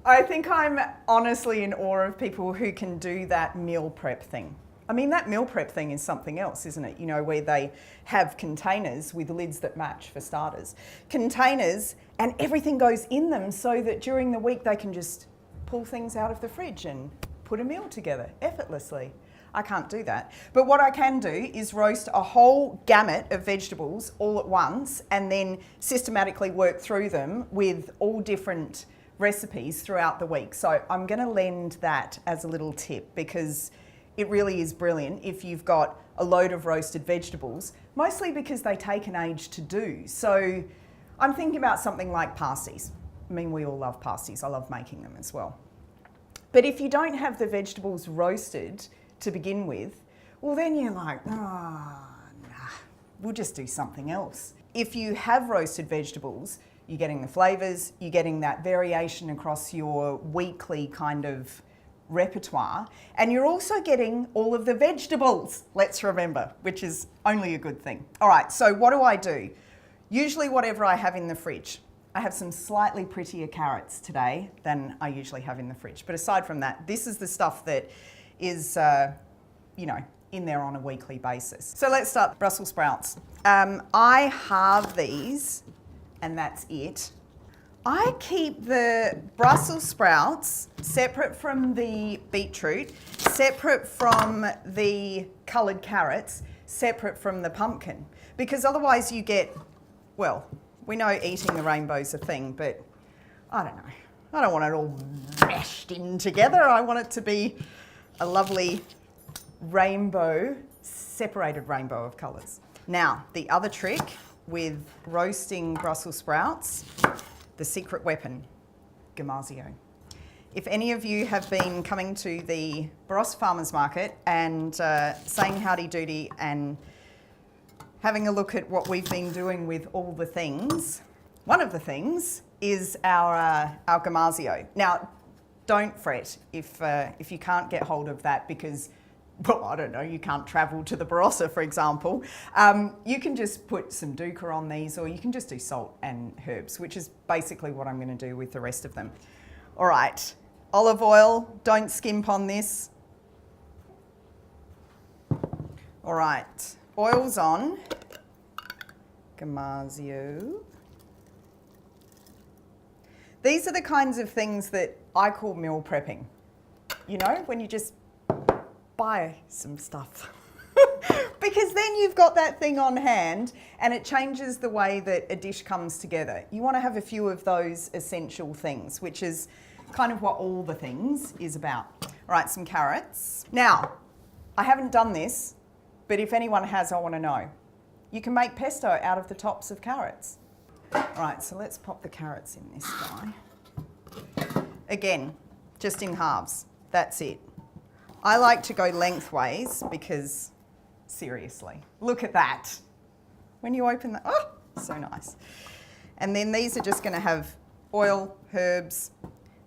I think I'm honestly in awe of people who can do that meal prep thing. I mean, that meal prep thing is something else, isn't it? You know, where they have containers with lids that match, for starters. Containers, and everything goes in them so that during the week they can just pull things out of the fridge and put a meal together effortlessly. I can't do that. But what I can do is roast a whole gamut of vegetables all at once and then systematically work through them with all different recipes throughout the week. So I'm going to lend that as a little tip, because it really is brilliant if you've got a load of roasted vegetables, mostly because they take an age to do. So I'm thinking about something like pasties. I mean, we all love pasties. I love making them as well. But if you don't have the vegetables roasted to begin with, well, then you're like, nah, we'll just do something else. If you have roasted vegetables, you're getting the flavours, you're getting that variation across your weekly kind of repertoire, and you're also getting all of the vegetables, let's remember, which is only a good thing. All right, so what do? Usually whatever I have in the fridge. I have some slightly prettier carrots today than I usually have in the fridge. But aside from that, this is the stuff that is, in there on a weekly basis. So let's start Brussels sprouts. I halve these, and that's it. I keep the Brussels sprouts separate from the beetroot, separate from the coloured carrots, separate from the pumpkin, because otherwise you get, well, we know eating the rainbow's a thing, but I don't know. I don't want it all mashed in together. I want it to be a lovely rainbow, separated rainbow of colours. Now, the other trick with roasting Brussels sprouts, the secret weapon, Gamasio. If any of you have been coming to the Barossa Farmers Market and saying howdy doody and having a look at what we've been doing with all the things, one of the things is our Gamasio. Now, don't fret if you can't get hold of that because, well, I don't know, you can't travel to the Barossa, for example. You can just put some dukkha on these, or you can just do salt and herbs, which is basically what I'm going to do with the rest of them. All right, olive oil, don't skimp on this. All right, oil's on. Gamasio. These are the kinds of things that I call meal prepping. You know, when you just buy some stuff. Because then you've got that thing on hand and it changes the way that a dish comes together. You want to have a few of those essential things, which is kind of what all the things is about. All right, some carrots. Now, I haven't done this, but if anyone has, I want to know. You can make pesto out of the tops of carrots. All right, so let's pop the carrots in this guy. Again, just in halves. That's it. I like to go lengthways because, seriously, look at that. When you open that, oh, so nice. And then these are just going to have oil, herbs.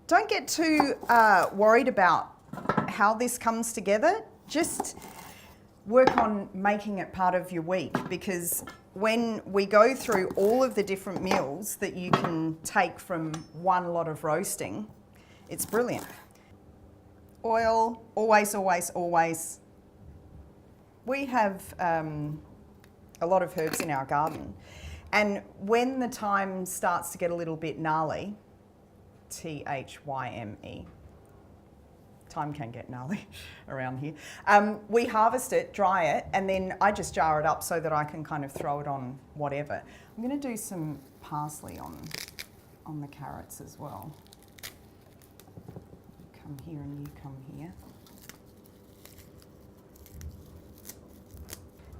Don't get too worried about how this comes together. Just work on making it part of your week, because when we go through all of the different meals that you can take from one lot of roasting, it's brilliant. Oil, always, always, always. We have a lot of herbs in our garden, and when the time starts to get a little bit gnarly, T-H-Y-M-E, time can get gnarly around here, we harvest it, dry it, and then I just jar it up so that I can kind of throw it on whatever. I'm going to do some parsley on the carrots as well. Come here and you come here.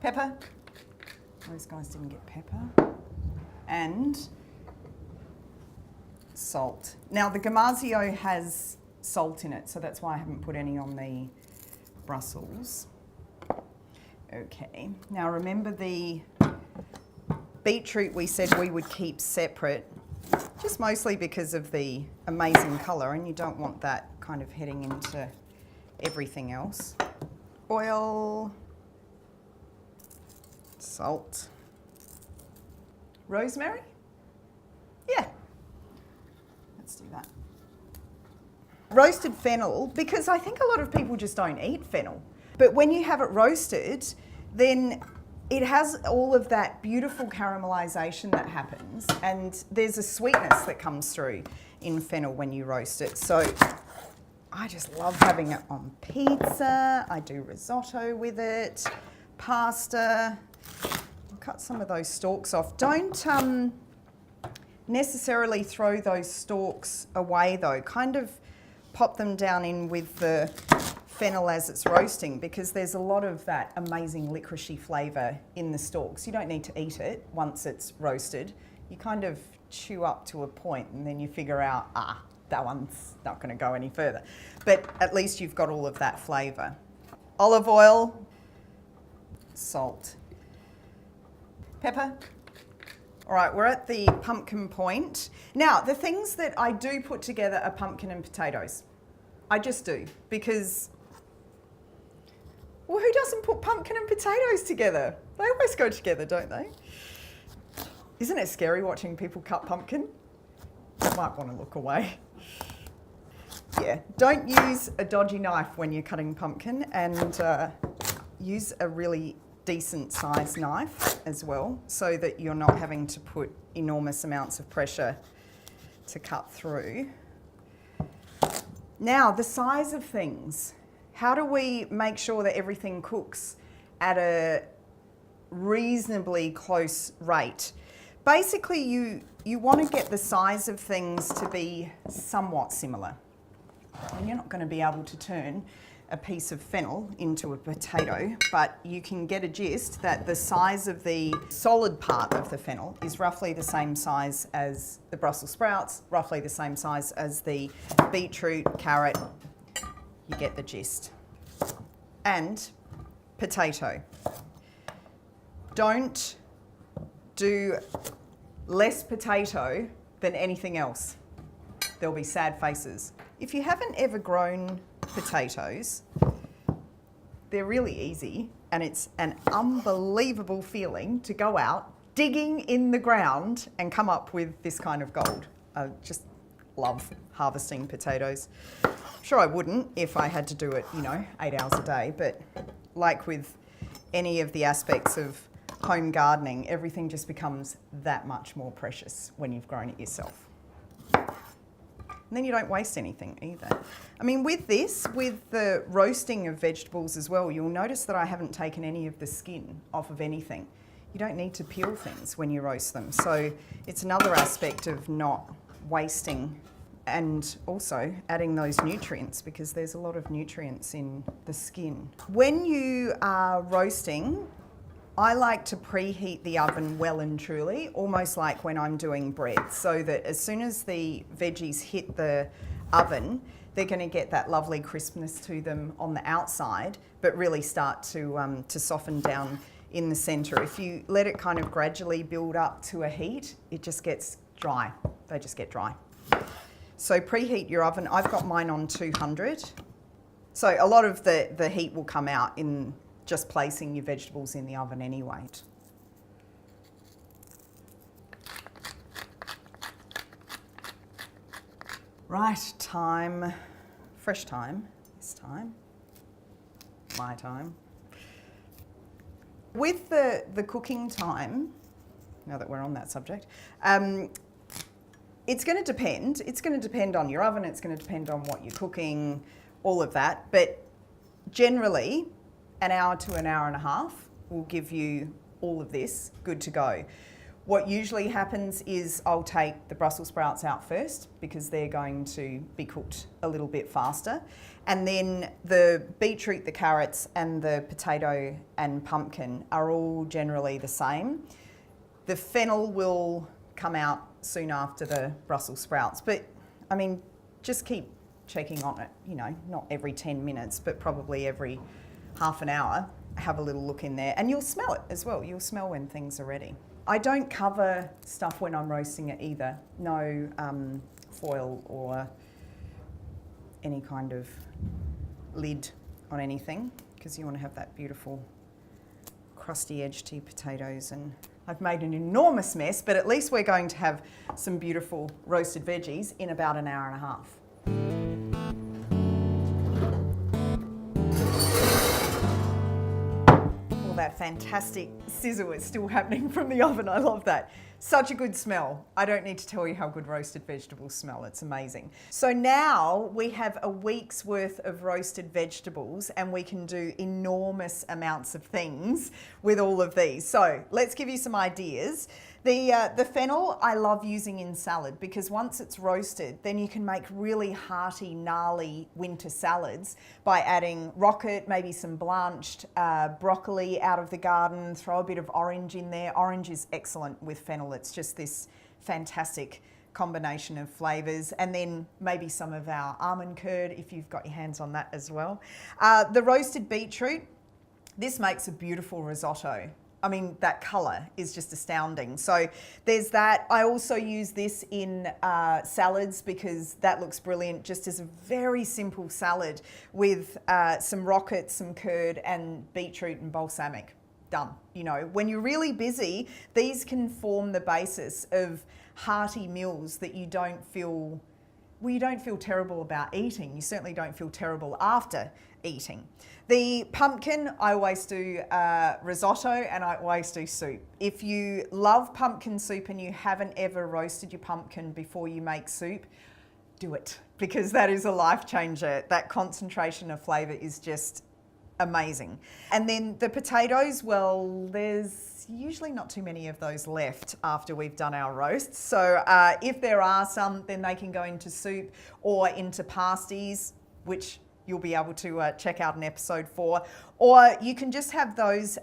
Pepper. Those guys didn't get pepper. And salt. Now the Gamasio has salt in it, so that's why I haven't put any on the Brussels. Okay, now remember the beetroot we said we would keep separate, just mostly because of the amazing colour, and you don't want that kind of heading into everything else. Oil, salt, rosemary. Yeah, let's do that. Roasted fennel, because I think a lot of people just don't eat fennel. But when you have it roasted, then it has all of that beautiful caramelization that happens, and there's a sweetness that comes through in fennel when you roast it. So I just love having it on pizza. I do risotto with it, pasta. I'll cut some of those stalks off. Don't necessarily throw those stalks away though. Kind of pop them down in with the fennel as it's roasting, because there's a lot of that amazing licoricey flavour in the stalks. You don't need to eat it once it's roasted. You kind of chew up to a point and then you figure out, that one's not going to go any further. But at least you've got all of that flavour. Olive oil, salt, pepper. All right, we're at the pumpkin point. Now, the things that I do put together are pumpkin and potatoes. I just do, because, well, who doesn't put pumpkin and potatoes together? They always go together, don't they? Isn't it scary watching people cut pumpkin? You might want to look away. Yeah, don't use a dodgy knife when you're cutting pumpkin, and use a really decent sized knife as well, so that you're not having to put enormous amounts of pressure to cut through. Now, the size of things. How do we make sure that everything cooks at a reasonably close rate? Basically, you want to get the size of things to be somewhat similar. And you're not going to be able to turn a piece of fennel into a potato, but you can get a gist that the size of the solid part of the fennel is roughly the same size as the Brussels sprouts, roughly the same size as the beetroot, carrot. You get the gist. And potato. Don't do less potato than anything else. There'll be sad faces. If you haven't ever grown potatoes, they're really easy, and it's an unbelievable feeling to go out digging in the ground and come up with this kind of gold. I just love harvesting potatoes. I'm sure I wouldn't if I had to do it, 8 hours a day, but like with any of the aspects of home gardening, everything just becomes that much more precious when you've grown it yourself. And then you don't waste anything either. I mean, with the roasting of vegetables as well, you'll notice that I haven't taken any of the skin off of anything. You don't need to peel things when you roast them. So it's another aspect of not wasting, and also adding those nutrients, because there's a lot of nutrients in the skin. When you are roasting, I like to preheat the oven well and truly, almost like when I'm doing bread, so that as soon as the veggies hit the oven, they're going to get that lovely crispness to them on the outside, but really start to soften down in the centre. If you let it kind of gradually build up to a heat, it just gets dry. They just get dry. So preheat your oven. I've got mine on 200. So a lot of the heat will come out in just placing your vegetables in the oven anyway. Right, time, fresh time, this time, my time. With the cooking time, now that we're on that subject, it's going to depend. It's going to depend on your oven, it's going to depend on what you're cooking, all of that, but generally, an hour to an hour and a half will give you all of this good to go. What usually happens is I'll take the Brussels sprouts out first, because they're going to be cooked a little bit faster. And then the beetroot, the carrots, and the potato and pumpkin are all generally the same. The fennel will come out soon after the Brussels sprouts, but I mean, just keep checking on it, not every 10 minutes, but probably every half an hour, have a little look in there, and you'll smell it as well. You'll smell when things are ready. I don't cover stuff when I'm roasting it either. No foil or any kind of lid on anything, because you want to have that beautiful crusty edge to your potatoes. And I've made an enormous mess, but at least we're going to have some beautiful roasted veggies in about an hour and a half. Oh, that fantastic sizzle is still happening from the oven. I love that. Such a good smell. I don't need to tell you how good roasted vegetables smell. It's amazing. So now we have a week's worth of roasted vegetables and we can do enormous amounts of things with all of these. So let's give you some ideas. The fennel I love using in salad because once it's roasted, then you can make really hearty, gnarly winter salads by adding rocket, maybe some blanched broccoli out of the garden, throw a bit of orange in there. Orange is excellent with fennel. It's just this fantastic combination of flavours, and then maybe some of our almond curd if you've got your hands on that as well. The roasted beetroot, this makes a beautiful risotto. I mean, that colour is just astounding. So there's that. I also use this in salads because that looks brilliant, just as a very simple salad with some rocket, some curd and beetroot and balsamic. Done. You know, when you're really busy, these can form the basis of hearty meals that you don't feel, well, you don't feel terrible about eating. You certainly don't feel terrible after eating. The pumpkin, I always do risotto and I always do soup. If you love pumpkin soup and you haven't ever roasted your pumpkin before you make soup, do it, because that is a life changer. That concentration of flavour is just amazing. And then the potatoes, well, there's usually not too many of those left after we've done our roasts. So if there are some, then they can go into soup or into pasties, which you'll be able to check out an episode for. Or you can just have those,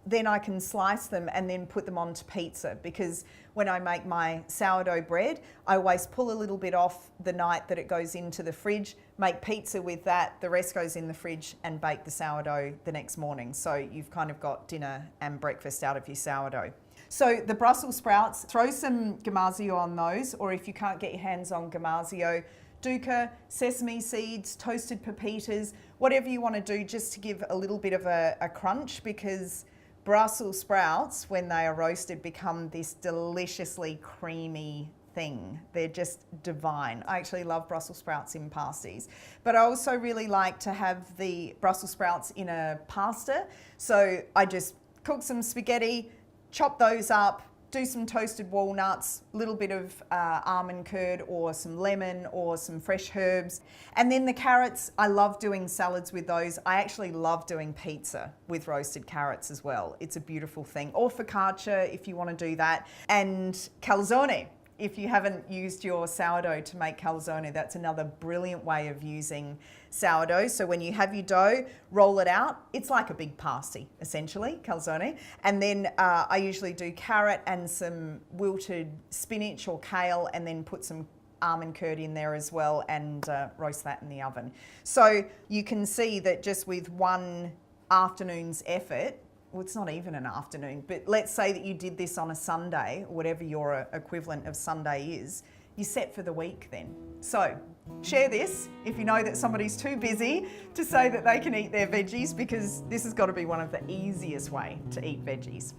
then I can slice them and then put them onto pizza, because when I make my sourdough bread, I always pull a little bit off the night that it goes into the fridge, make pizza with that, the rest goes in the fridge and bake the sourdough the next morning. So you've kind of got dinner and breakfast out of your sourdough. So the Brussels sprouts, throw some gamasio on those, or if you can't get your hands on gamasio, dukkha, sesame seeds, toasted pepitas, whatever you want to do just to give a little bit of a crunch, because Brussels sprouts, when they are roasted, become this deliciously creamy thing. They're just divine. I actually love Brussels sprouts in pasties, but I also really like to have the Brussels sprouts in a pasta. So I just cook some spaghetti, chop those up, do some toasted walnuts, a little bit of almond curd or some lemon or some fresh herbs. And then the carrots, I love doing salads with those. I actually love doing pizza with roasted carrots as well. It's a beautiful thing. Or focaccia if you want to do that. And calzone. If you haven't used your sourdough to make calzone, that's another brilliant way of using sourdough. So when you have your dough, roll it out. It's like a big pasty, essentially, calzone. And then I usually do carrot and some wilted spinach or kale, and then put some almond curd in there as well and roast that in the oven. So you can see that just with one afternoon's effort, well, it's not even an afternoon, but let's say that you did this on a Sunday, or whatever your equivalent of Sunday is, you're set for the week then. So share this if you know that somebody's too busy to say that they can eat their veggies, because this has got to be one of the easiest way to eat veggies.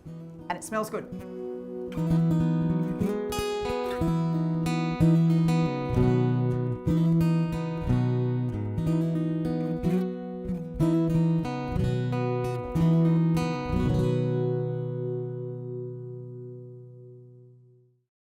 And it smells good.